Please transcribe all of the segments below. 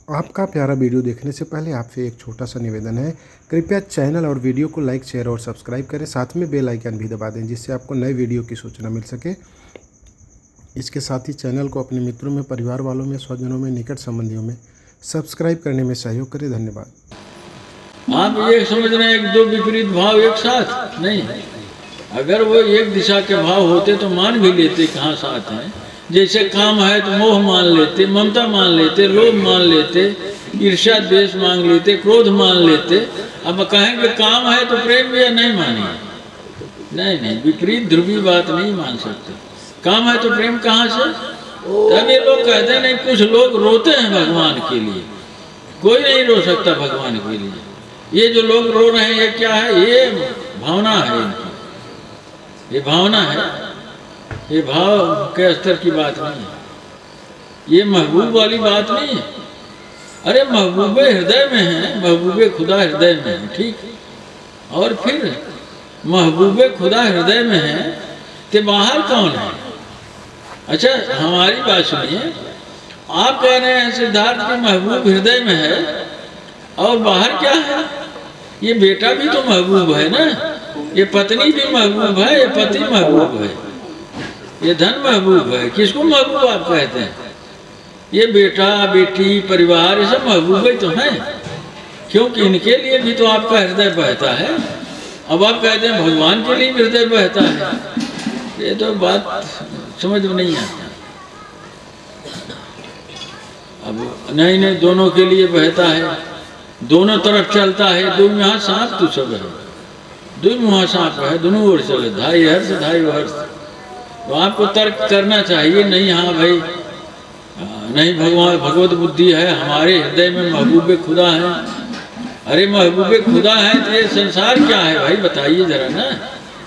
आपका प्यारा वीडियो देखने से पहले आपसे एक छोटा सा निवेदन है, कृपया चैनल और वीडियो को लाइक, शेयर और सब्सक्राइब करें। साथ में बेल आइकन भी दबा दें जिससे आपको नए वीडियो की सूचना मिल सके। इसके साथ ही चैनल को अपने मित्रों में, परिवार वालों में, स्वजनों में, निकट संबंधियों में सब्सक्राइब करने में सहयोग करें। धन्यवाद। आप ये समझ रहे हैं कि दो विपरीत भाव एक साथ नहीं। अगर वो एक दिशा के भाव होते तो मान भी लेते कहाँ साथ हैं। जैसे काम है तो मोह मान लेते, ममता मान लेते, लोभ मान लेते, ईर्ष्या द्वेष मान लेते, क्रोध मान लेते। अब कहेंगे काम है तो प्रेम भी नहीं मानेंगे। नहीं नहीं, विपरीत ध्रुवी बात नहीं मान सकते। काम है तो प्रेम कहाँ से? तब ये लोग कहते हैं नहीं, कुछ लोग रोते हैं भगवान के लिए। कोई नहीं रो सकता भगवान के लिए। ये जो लोग रो रहे हैं ये क्या है? ये भावना है इनकी, ये भावना है, ये भाव के स्तर की बात नहीं है, ये महबूब वाली बात नहीं है। अरे महबूबे हृदय में है, महबूबे खुदा हृदय में है, ठीक। और फिर महबूबे खुदा हृदय में है तो बाहर कौन है? अच्छा हमारी बात सुनिए, आप कह रहे हैं सिद्धार्थ के महबूब हृदय में है और बाहर क्या है? ये बेटा भी तो महबूब है ना, ये पत्नी भी महबूब है, ये पति महबूब है, ये धन महबूब है। किसको महबूब आप कहते हैं? ये बेटा बेटी परिवार ये सब महबूब ही तो हैं, क्योंकि इनके लिए भी तो आपका हृदय बहता है। अब आप कहते हैं भगवान के लिए भी हृदय बहता है, ये तो बात समझ में नहीं आता। अब नहीं नहीं, दोनों के लिए बहता है, दोनों तरफ चलता है। दो यहाँ सांप तो सब है, दो मुहा सांप है, दोनों ओर चले, धाई हर्ष धाई हर्ष। तो आपको तर्क करना चाहिए, नहीं हाँ भाई नहीं, भगवान भगवत बुद्धि है, हमारे हृदय में महबूबे खुदा है। अरे महबूबे खुदा है तो ये संसार क्या है भाई, बताइए जरा ना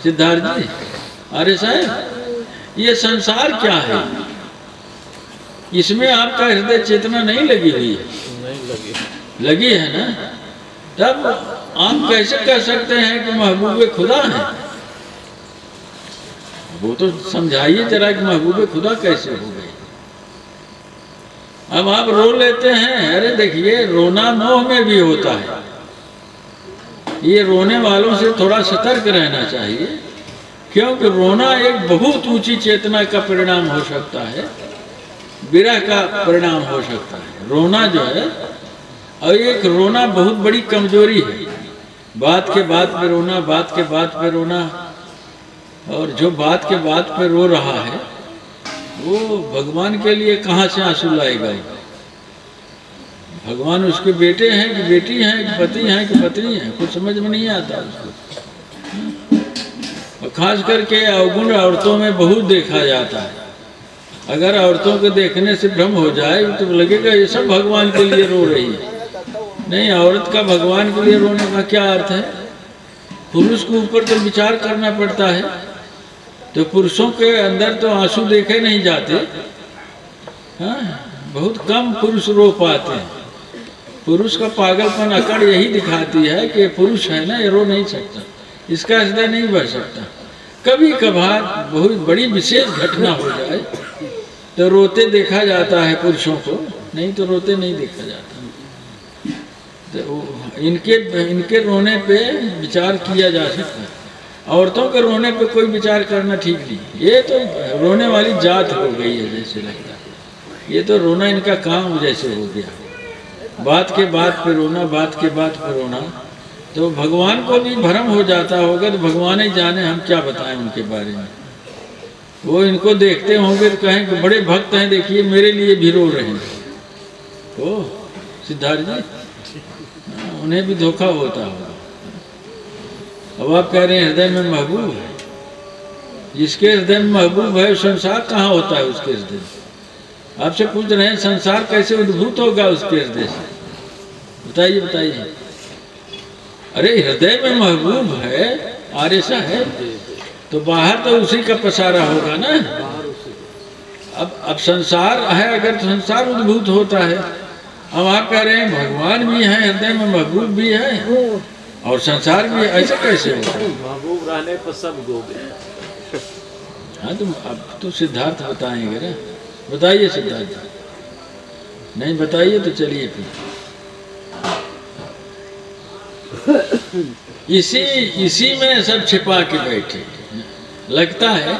सिद्धार्थ जी। अरे साहब ये संसार क्या है? इसमें आपका हृदय चेतना नहीं लगी हुई है? नहीं लगी है ना। तब आप कैसे कह सकते हैं कि महबूबे खुदा है? वो तो समझाइए जरा कि महबूबे खुदा कैसे हो गए। अब आप रो लेते हैं। अरे देखिए, रोना मोह में भी होता है। ये रोने वालों से थोड़ा सतर्क रहना चाहिए, क्योंकि रोना एक बहुत ऊंची चेतना का परिणाम हो सकता है, विरह का परिणाम हो सकता है। रोना जो है, और एक रोना बहुत बड़ी कमजोरी है। बात के बात पे रोना, बात के बात पे रोना, और जो बात के बात पे रो रहा है वो भगवान के लिए कहाँ से आंसू लाएगा? भगवान उसके बेटे हैं कि बेटी हैं कि पति हैं कि पत्नी हैं, कुछ समझ में नहीं आता उसको। और खास करके अवगुण औरतों में बहुत देखा जाता है। अगर औरतों को देखने से भ्रम हो जाए तो लगेगा ये सब भगवान के लिए रो रही है। नहीं, औरत का भगवान के लिए रोने का क्या अर्थ है? पुरुष के ऊपर तो विचार करना पड़ता है। तो पुरुषों के अंदर तो आंसू देखे नहीं जाते। हाँ, बहुत कम पुरुष रो पाते हैं। पुरुष का पागलपन अकड़ यही दिखाती है कि पुरुष है ना, ये रो नहीं सकता, इसका हृदय नहीं बह सकता। कभी कभार बहुत बड़ी विशेष घटना हो जाए तो रोते देखा जाता है पुरुषों को, नहीं तो रोते नहीं देखा जाता। तो इनके रोने पे विचार किया जा सकता है। औरतों के रोने पे कोई विचार करना ठीक नहीं। ये तो रोने वाली जात हो गई है जैसे लगता है। ये तो रोना इनका काम जैसे हो गया, बात के बात पे रोना, बात के बात पे रोना। तो भगवान को भी भ्रम हो जाता होगा, तो भगवान ही जाने, हम क्या बताएं उनके बारे में। वो इनको देखते होंगे तो कहें कि बड़े भक्त हैं, देखिए मेरे लिए भी रो रहे हैं। तो सिद्धार्थ जी, उन्हें भी धोखा होता होगा। अब आप कह रहे हैं हृदय में महबूब है। जिसके हृदय में महबूब है संसार कहाँ होता है उसके हृदय में? आपसे पूछ रहे हैं संसार कैसे उद्भूत होगा उसके हृदय से? बताइए बताइए। अरे हृदय में महबूब है, आरेसा है, तो बाहर तो उसी का पसारा होगा ना। अब संसार है, अगर संसार उद्भूत होता है। अब आप कह रहे हैं भगवान भी है, हृदय में महबूब भी है और संसार भी, ऐसे कैसे होगा? महबूब रहने पर सब गोगे। हाँ, तो अब तो सिद्धार्थ बताएंगे ना, बताइए सिद्धार्थ। नहीं बताइए तो चलिए फिर। इसी में सब छिपा के बैठे। लगता है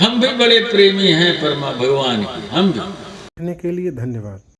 हम भी बड़े प्रेमी हैं परमा भगवान के, हम भी। देखने के लिए धन्यवाद।